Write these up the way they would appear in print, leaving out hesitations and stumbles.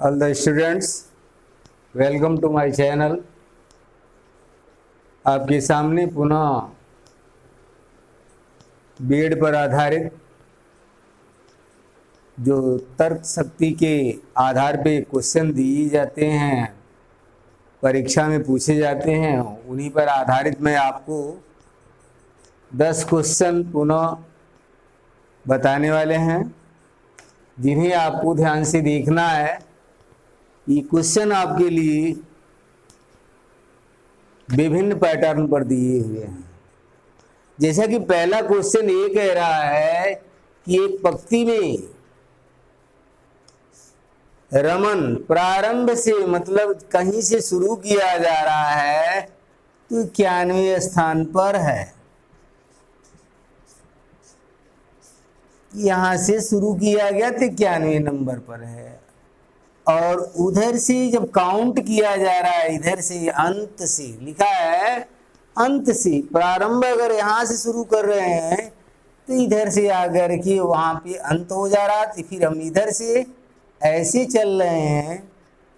All the students, welcome to my channel। आपके सामने पुनः बीएड पर आधारित जो तर्क शक्ति के आधार पे क्वेश्चन दिए जाते हैं, परीक्षा में पूछे जाते हैं, उन्हीं पर आधारित मैं आपको 10 क्वेश्चन पुनः बताने वाले हैं, जिन्हें आपको ध्यान से देखना है। ये क्वेश्चन आपके लिए विभिन्न पैटर्न पर दिए हुए हैं। जैसा कि पहला क्वेश्चन ये कह रहा है कि एक पंक्ति में रमन प्रारंभ से मतलब कहीं से शुरू किया जा रहा है तो 91वें स्थान पर है। यहां से शुरू किया गया तो 91वें नंबर पर है, और उधर से जब काउंट किया जा रहा है, इधर से अंत से लिखा है, अंत से प्रारंभ अगर यहां से शुरू कर रहे हैं तो इधर से आकर के वहां पे अंत हो जा रहा, तो फिर हम इधर से ऐसे चल रहे हैं,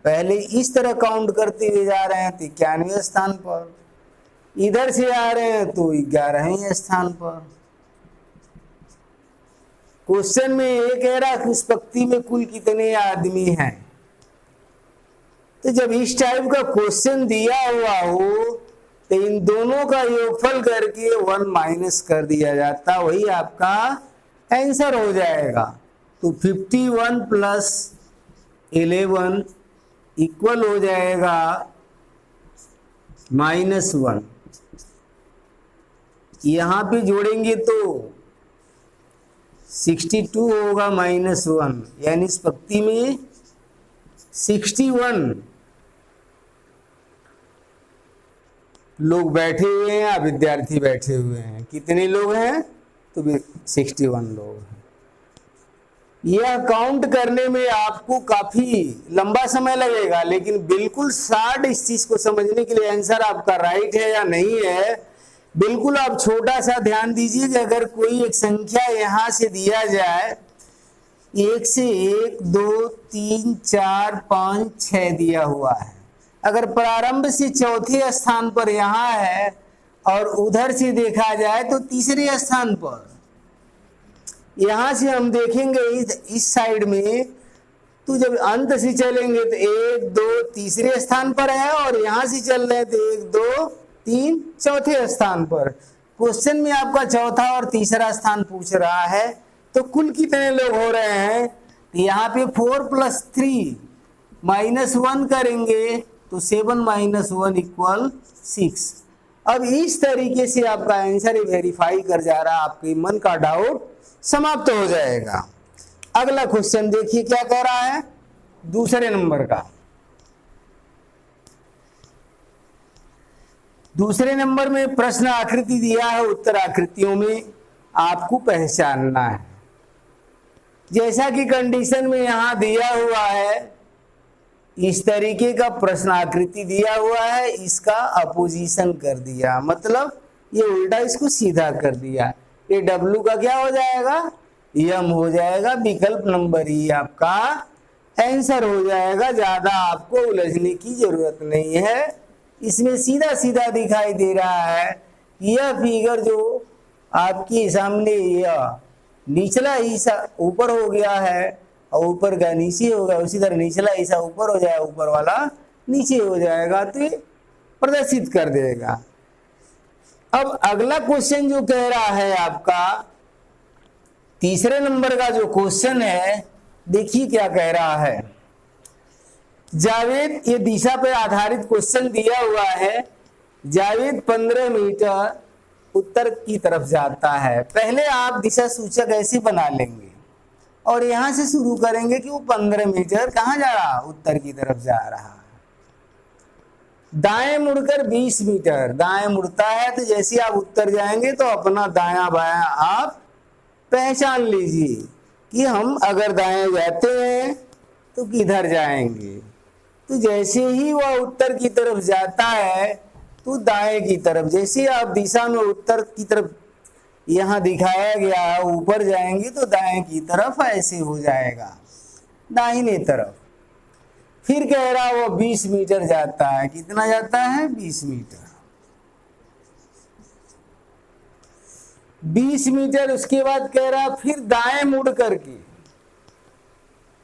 पहले इस तरह काउंट करते हुए जा रहे हैं तो 91वें स्थान पर, इधर से आ रहे हैं तो 11वें स्थान पर। क्वेश्चन में ये कह रहा कि उस पंक्ति में कुल कितने आदमी हैं। तो जब इस टाइप का क्वेश्चन दिया हुआ हो तो इन दोनों का योगफल करके 1 माइनस कर दिया जाता, वही आपका आंसर हो जाएगा। तो 51 प्लस 11 इक्वल हो जाएगा -1। यहां पे जोड़ेंगे तो 62 होगा -1, यानी इस पंक्ति में 61 लोग बैठे हुए हैं या विद्यार्थी बैठे हुए हैं। कितने लोग हैं? तो 61 लोग हैं। यह काउंट करने में आपको काफी लंबा समय लगेगा, लेकिन बिल्कुल शार्ट इस चीज को समझने के लिए आंसर आपका राइट है या नहीं है, बिल्कुल आप छोटा सा ध्यान दीजिए कि अगर कोई एक संख्या यहां से दिया जाए, 1 से 1 2 3 4 5 6 दिया हुआ है, अगर प्रारंभ से चौथे स्थान पर यहां है और उधर से देखा जाए तो तीसरे स्थान पर, यहां से हम देखेंगे इस साइड में, तो जब अंत से चलेंगे तो 1 2 तीसरे स्थान पर है, और यहां से चल रहे हैं तो 1 2 3 चौथे स्थान पर। क्वेश्चन में आपका चौथा और तीसरा स्थान पूछ रहा है, तो कुल कितने लोग हो रहे हैं? तो यहाँ पे 4 + 3 -1 करेंगे तो 7 - 1 = 6। अब इस तरीके से आपका आंसर वेरीफाई कर जा रहा है, आपके मन का डाउट समाप्त हो जाएगा। अगला क्वेश्चन देखिए क्या कह रहा है, दूसरे नंबर का। दूसरे नंबर में प्रश्न आकृति दिया है, उत्तर आकृतियों में आपको पहचानना है। जैसा कि कंडीशन में यहां दिया हुआ है, इस तरीके का प्रश्न आकृति दिया हुआ है, इसका अपोजिशन कर दिया, मतलब ये उल्टा इसको सीधा कर दिया। ये W का क्या हो जाएगा? M हो जाएगा। विकल्प नंबर ई आपका आंसर हो जाएगा। ज्यादा आपको उलझने की जरूरत नहीं है, इसमें सीधा सीधा दिखाई दे रहा है। यह फिगर जो आपके सामने, यह निचला हिस्सा ऊपर हो गया है और ऊपर का नीचे हो गया, उसी तरह निचला हिस्सा ऊपर हो जाएगा, ऊपर वाला नीचे हो जाएगा, तो ये प्रदर्शित कर देगा। अब अगला क्वेश्चन जो कह रहा है आपका तीसरे नंबर का जो क्वेश्चन है, देखिए क्या कह रहा है। जावेद, ये दिशा पर आधारित क्वेश्चन दिया हुआ है। जावेद 15 मीटर उत्तर की तरफ जाता है। पहले आप दिशा सूचक ऐसे बना लेंगे और यहां से शुरू करेंगे कि वो 15 मीटर कहां जा रहा? उत्तर की तरफ जा रहा है। दाएं मुड़कर 20 मीटर दाएं मुड़ता है, तो जैसे आप उत्तर जाएंगे तो अपना दायां बायां आप पहचान लीजिए कि हम अगर दाएं जाते हैं तो किधर जाएंगे। तो जैसे ही वह उत्तर की तरफ जाता है तो दाएं की तरफ, जैसे आप दिशा में उत्तर की तरफ यहाँ दिखाया गया है, ऊपर जाएंगे तो दाएं की तरफ ऐसे हो जाएगा, दाहिने तरफ। फिर कह रहा वो 20 मीटर जाता है। कितना जाता है? 20 मीटर। 20 मीटर। उसके बाद कह रहा फिर दाएं मुड़ करके,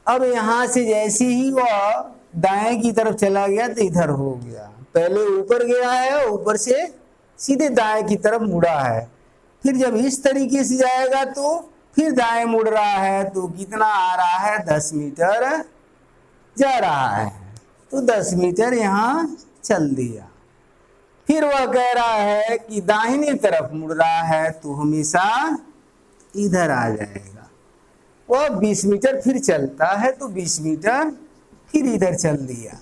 अब यहां से जैसे ही वह दाएं की तरफ चला गया तो इधर हो गया। पहले ऊपर गया है, ऊपर से सीधे दाएं की तरफ मुड़ा है। फिर जब इस तरीके से जाएगा तो फिर दाएं मुड़ रहा है, तो कितना आ रहा है? 10 मीटर जा रहा है। तो 10 मीटर यहां चल दिया। फिर वह कह रहा है कि दाहिनी तरफ मुड़ रहा है तो हमेशा इधर आ जाएगा। वह 20 मीटर फिर चलता है तो 20 मीटर फिर इधर चल दिया।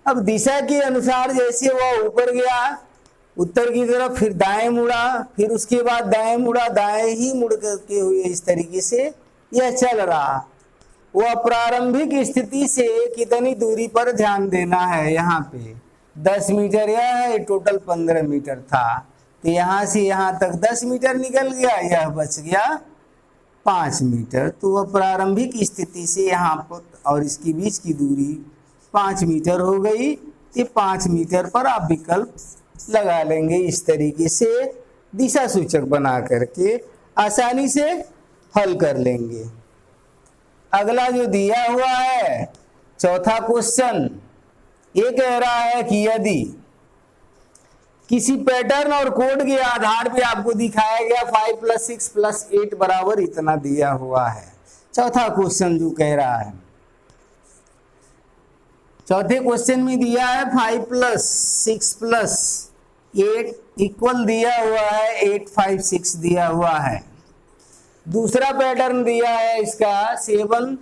अब दिशा के अनुसार जैसे वह ऊपर गया उत्तर की तरफ, फिर दाएं मुड़ा, फिर उसके बाद दाएं मुड़ा, दाएं ही मुड़ करके हुए इस तरीके से यह चल रहा। वह प्रारंभिक स्थिति से कितनी दूरी पर ध्यान देना है? यहाँ पे 10 मीटर यह है, टोटल 15 मीटर था, तो यहाँ से यहाँ तक 10 मीटर निकल गया, यह बच गया 5 मीटर। तो वह प्रारंभिक स्थिति से यहाँ पर और इसके बीच की दूरी 5 मीटर हो गई। तो 5 मीटर पर आप विकल्प लगा लेंगे। इस तरीके से दिशा सूचक बना करके आसानी से हल कर लेंगे। अगला जो दिया हुआ है चौथा क्वेश्चन, ये कह रहा है कि यदि किसी पैटर्न और कोड के आधार पे आपको दिखाया गया 5 + 6 + 8 बराबर इतना दिया हुआ है। चौथा क्वेश्चन जो कह रहा है, चौथे क्वेश्चन में दिया है 5 + 6 + 8 इक्वल दिया हुआ है 8, 5, 6 दिया हुआ है। दूसरा पैटर्न दिया है इसका 7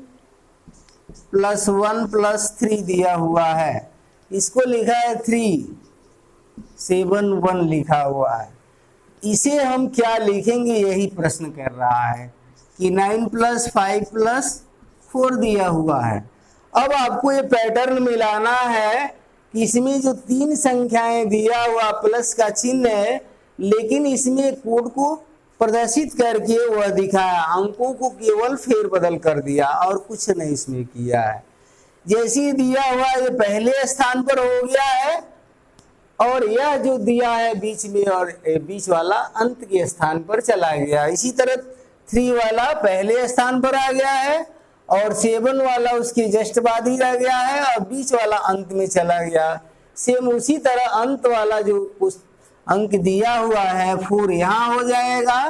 + 1 + 3 दिया हुआ है। इसको लिखा है 3, 7, 1 लिखा हुआ है। इसे हम क्या लिखेंगे यही प्रश्न कर रहा है कि 9 + 5 + 4 दिया हुआ है। अब आपको ये पैटर्न मिलाना है कि इसमें जो 3 संख्याएं दिया हुआ प्लस का चिन्ह है, लेकिन इसमें कोड को प्रदर्शित करके वह दिखाया, अंकों को केवल फेरबदल कर दिया और कुछ नहीं इसमें किया है। जैसे ही दिया हुआ ये पहले स्थान पर हो गया है और यह जो दिया है बीच में और बीच वाला अंत के स्थान पर चला गया। इसी तरह 3 वाला पहले स्थान पर आ गया है और 7 वाला उसके जस्ट बाद ही रह गया है और बीच वाला अंत में चला गया। सेम उसी तरह अंत वाला जो अंक दिया हुआ है 4 यहाँ हो जाएगा,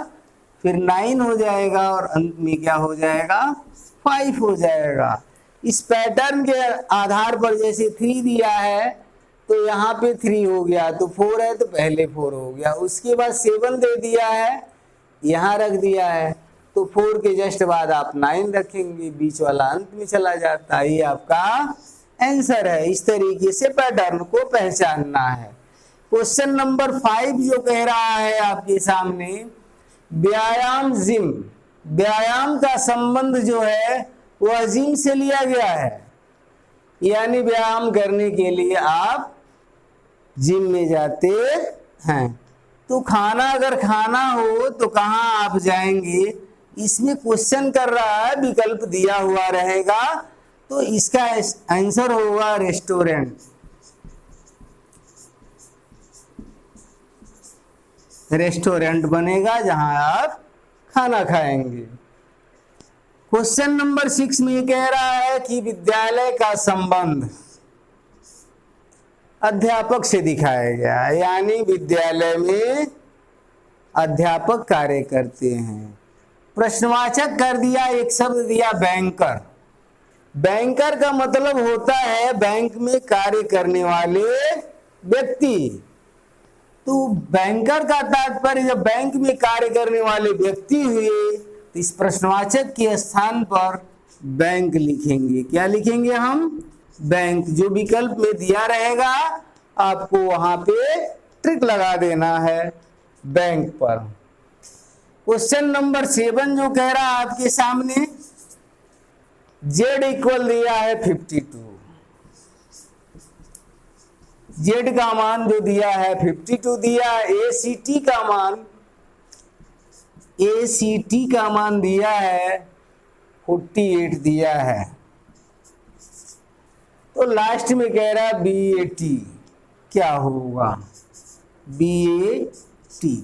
फिर 9 हो जाएगा और अंत में क्या हो जाएगा? 5 हो जाएगा। इस पैटर्न के आधार पर जैसे 3 दिया है तो यहाँ पे 3 हो गया, तो 4 है तो पहले 4 हो गया। उसके बाद 7 दे दिया है, यहाँ रख दिया है, तो 4 के जस्ट बाद आप 9 रखेंगे, बीच वाला अंत में चला जाता है। ये आपका आंसर है। इस तरीके से पैटर्न को पहचानना है। क्वेश्चन नंबर 5 जो कह रहा है आपके सामने, व्यायाम जिम, व्यायाम का संबंध जो है वह जिम से लिया गया है, यानी व्यायाम करने के लिए आप जिम में जाते हैं। तो खाना अगर खाना हो तो कहाँ आप जाएंगे? इसमें क्वेश्चन कर रहा है, विकल्प दिया हुआ रहेगा, तो इसका आंसर होगा रेस्टोरेंट। रेस्टोरेंट बनेगा जहां आप खाना खाएंगे। क्वेश्चन नंबर 6 में कह रहा है कि विद्यालय का संबंध अध्यापक से दिखाया गया है, यानी विद्यालय में अध्यापक कार्य करते हैं। प्रश्नवाचक कर दिया, एक शब्द दिया बैंकर। बैंकर का मतलब होता है बैंक में कार्य करने वाले व्यक्ति। तो बैंकर का तात्पर्य जब बैंक में कार्य करने वाले व्यक्ति हुए तो इस प्रश्नवाचक के स्थान पर बैंक लिखेंगे। क्या लिखेंगे हम? बैंक। जो विकल्प में दिया रहेगा आपको वहां पे ट्रिक लगा देना है बैंक पर। क्वेश्चन नंबर 7 जो कह रहा है आपके सामने, z इक्वल दिया है 52। z का मान जो दिया है 52 दिया, ACT का मान ACT का मान दिया है 48 दिया है, तो लास्ट में कह रहा है BAT क्या होगा, BAT।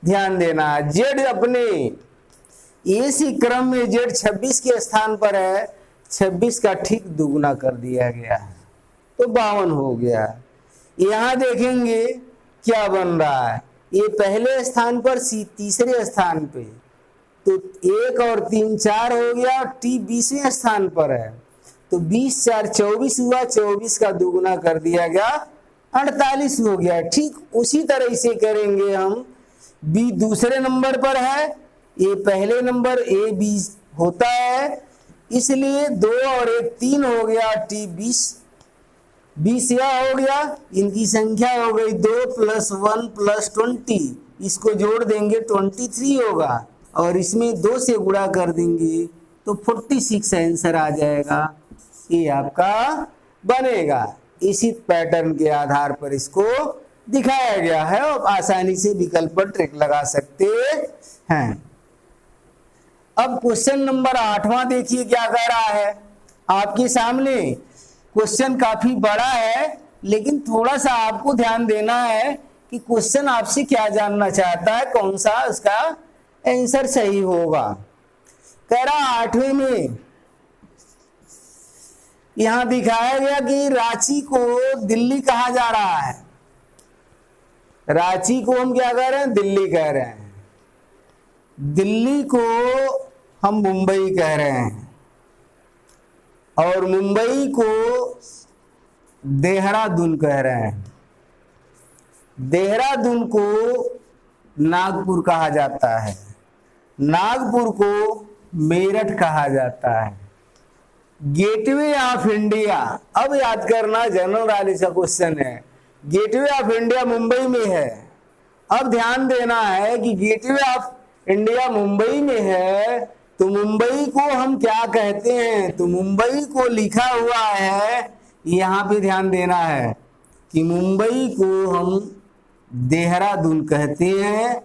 ध्यान देना, Z अपने AC क्रम में Z 26 के स्थान पर है, 26 का ठीक दुगुना कर दिया गया है तो 52 हो गया। यहां देखेंगे क्या बन रहा है, ये पहले स्थान पर, C तीसरे स्थान पे, तो 1 और 3 4 हो गया, T 20वें स्थान पर है, तो 20 4 24 हुआ, 24 का दुगुना कर दिया गया 48 हो गया। ठीक उसी तरह से करेंगे हम, B दूसरे नंबर पर है, A पहले नंबर, A B होता है, इसलिए 2 और 1 3 हो गया, T 20 यह हो गया, इनकी संख्या हो गई 2 + 1 + 20, इसको जोड़ देंगे 23 होगा, और इसमें 2 से गुणा कर देंगे तो 46 आंसर आ जाएगा, ये आपका बनेगा। इसी पैटर्न के आधार पर इसको दिखाया गया है और आसानी से विकल्प पर ट्रिक लगा सकते हैं। अब क्वेश्चन नंबर 8वां देखिए क्या कह रहा है आपके सामने। क्वेश्चन काफी बड़ा है, लेकिन थोड़ा सा आपको ध्यान देना है कि क्वेश्चन आपसे क्या जानना चाहता है, कौन सा उसका आंसर सही होगा। कह रहा 8वें में यहां दिखाया गया कि रांची को दिल्ली कहा जा रहा है, रांची को हम क्या कह रहे हैं, दिल्ली कह रहे हैं, दिल्ली को हम मुंबई कह रहे हैं, और मुंबई को देहरादून कह रहे हैं, देहरादून को नागपुर कहा जाता है, नागपुर को मेरठ कहा जाता है। गेटवे ऑफ इंडिया, अब याद करना जनरल नॉलेज का क्वेश्चन है, गेटवे ऑफ इंडिया मुंबई में है। अब ध्यान देना है कि गेटवे ऑफ इंडिया मुंबई में है, तो मुंबई को हम क्या कहते हैं, तो मुंबई को लिखा हुआ है, यहां पे ध्यान देना है कि मुंबई को हम देहरादून कहते हैं,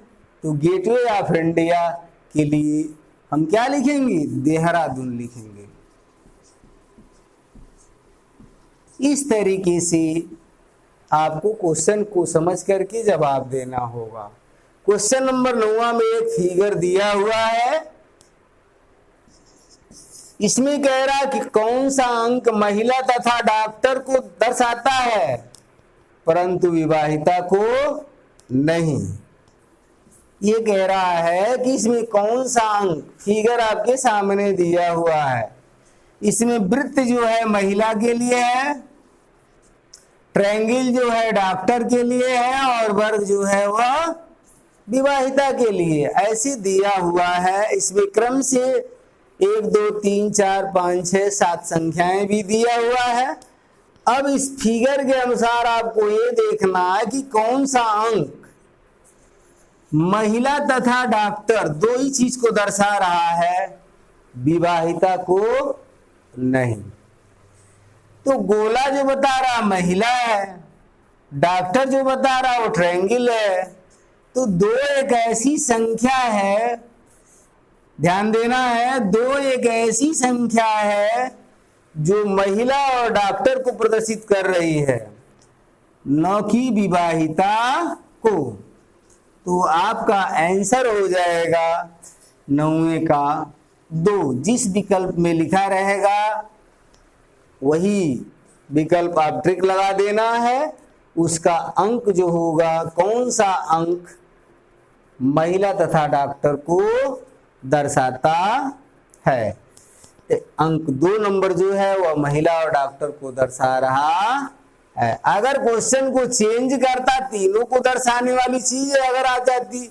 तो गेटवे ऑफ इंडिया के लिए हम क्या लिखेंगे, देहरादून लिखेंगे। इस तरीके से आपको क्वेश्चन को समझ करके जवाब देना होगा। क्वेश्चन नंबर 9 में एक फिगर दिया हुआ है, इसमें कह रहा कि कौन सा अंक महिला तथा डॉक्टर को दर्शाता है परंतु विवाहिता को नहीं। ये कह रहा है कि इसमें कौन सा अंक, फिगर आपके सामने दिया हुआ है, इसमें वृत्त जो है महिला के लिए है, ट्रायंगल जो है डॉक्टर के लिए है, और वर्ग जो है वह विवाहिता के लिए, ऐसे दिया हुआ है। इसमें क्रम से 1 2 3 4 5 6 7 संख्याएं भी दिया हुआ है। अब इस फिगर के अनुसार आपको ये देखना है कि कौन सा अंक महिला तथा डॉक्टर दो ही चीज को दर्शा रहा है, विवाहिता को नहीं। तो गोला जो बता रहा महिला है, डॉक्टर जो बता रहा वो ट्रायंगल है, तो 2 एक ऐसी संख्या है, ध्यान देना है, 2 एक ऐसी संख्या है जो महिला और डॉक्टर को प्रदर्शित कर रही है, न कि विवाहिता को। तो आपका आंसर हो जाएगा 9वें का 2। जिस विकल्प में लिखा रहेगा वही विकल्प आप ट्रिक लगा देना है, उसका अंक जो होगा, कौन सा अंक महिला तथा डॉक्टर को दर्शाता है। अंक 2 नंबर जो है वह महिला और डॉक्टर को दर्शा रहा है। अगर क्वेश्चन को चेंज करता, तीनों को दर्शाने वाली चीज अगर आ जाती,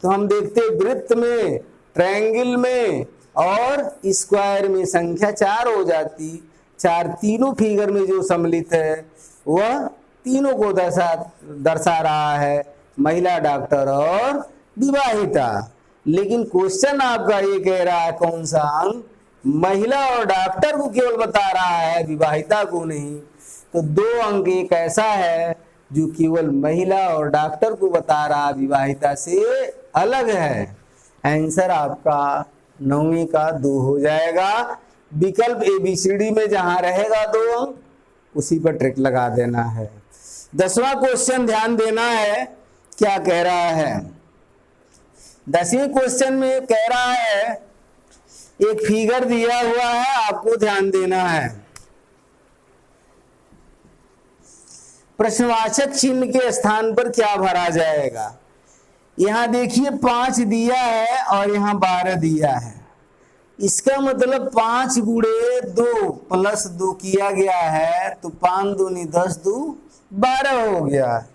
तो हम देखते वृत्त में, ट्रायंगल में और स्क्वायर में संख्या 4 हो जाती। 4 तीनों फिगर में जो सम्मिलित है वह तीनों को दर्शा रहा है, महिला, डॉक्टर और विवाहिता। लेकिन क्वेश्चन आपका ये कह रहा है कौन सा अंक महिला और डॉक्टर को केवल बता रहा है, विवाहिता को नहीं। तो 2 अंक एक ऐसा है जो केवल महिला और डॉक्टर को बता रहा विवाहिता से अलग है। आंसर आपका 9वीं का 2 हो जाएगा। विकल्प ABCD में जहां रहेगा 2 अंक उसी पर ट्रिक लगा देना है। 10वां क्वेश्चन ध्यान देना है क्या कह रहा है। 10वें क्वेश्चन में कह रहा है एक फिगर दिया हुआ है, आपको ध्यान देना है। प्रश्नवाचक चिन्ह के स्थान पर क्या भरा जाएगा। यहां देखिए 5 दिया है और यहां 12 दिया है। इसका मतलब 5 गुणे 2 प्लस 2 किया गया है, तो 5 दूनी 10, 2 12 हो गया।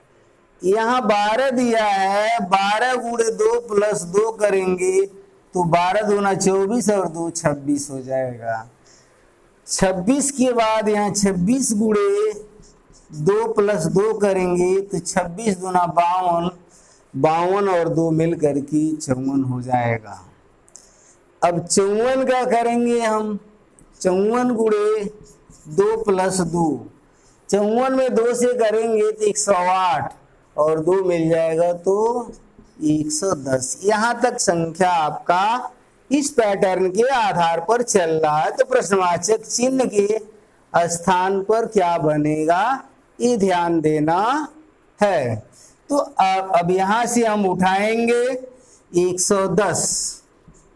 यहाँ 12 दिया है, 12 गुणे 2 प्लस 2 करेंगे तो 12 दूना 24 और 2 26 हो जाएगा। 26 के बाद यहाँ 26 गुणे 2 प्लस 2 करेंगे तो 26 दूना 52, 52 और 2 मिल करके 54 हो जाएगा। अब 54 का करेंगे हम, 54 गुणे 2 प्लस 2, 54 में 2 से करेंगे तो 108 और 2 मिल जाएगा तो 110। यहाँ तक संख्या आपका इस पैटर्न के आधार पर चल रहा है, तो प्रश्नवाचक चिन्ह के स्थान पर क्या बनेगा ये ध्यान देना है। तो अब यहाँ से हम उठाएंगे 110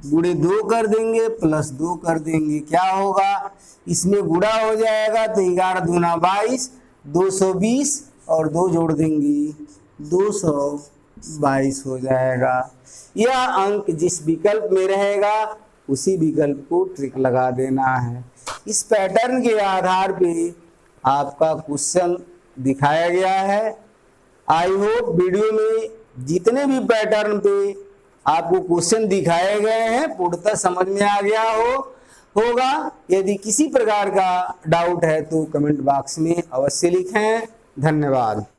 गुणे 2 कर देंगे प्लस 2 कर देंगे, क्या होगा इसमें गुणा हो जाएगा तो 11 दूना 22, 220 और 2 जोड़ देंगे 222 हो जाएगा। यह अंक जिस विकल्प में रहेगा उसी विकल्प को ट्रिक लगा देना है। इस पैटर्न के आधार पे आपका क्वेश्चन दिखाया गया है। आई होप वीडियो में जितने भी पैटर्न पे आपको क्वेश्चन दिखाए गए हैं पूर्णतः समझ में आ गया होगा। यदि किसी प्रकार का डाउट है तो कमेंट बॉक्स में अवश्य लिखें। धन्यवाद।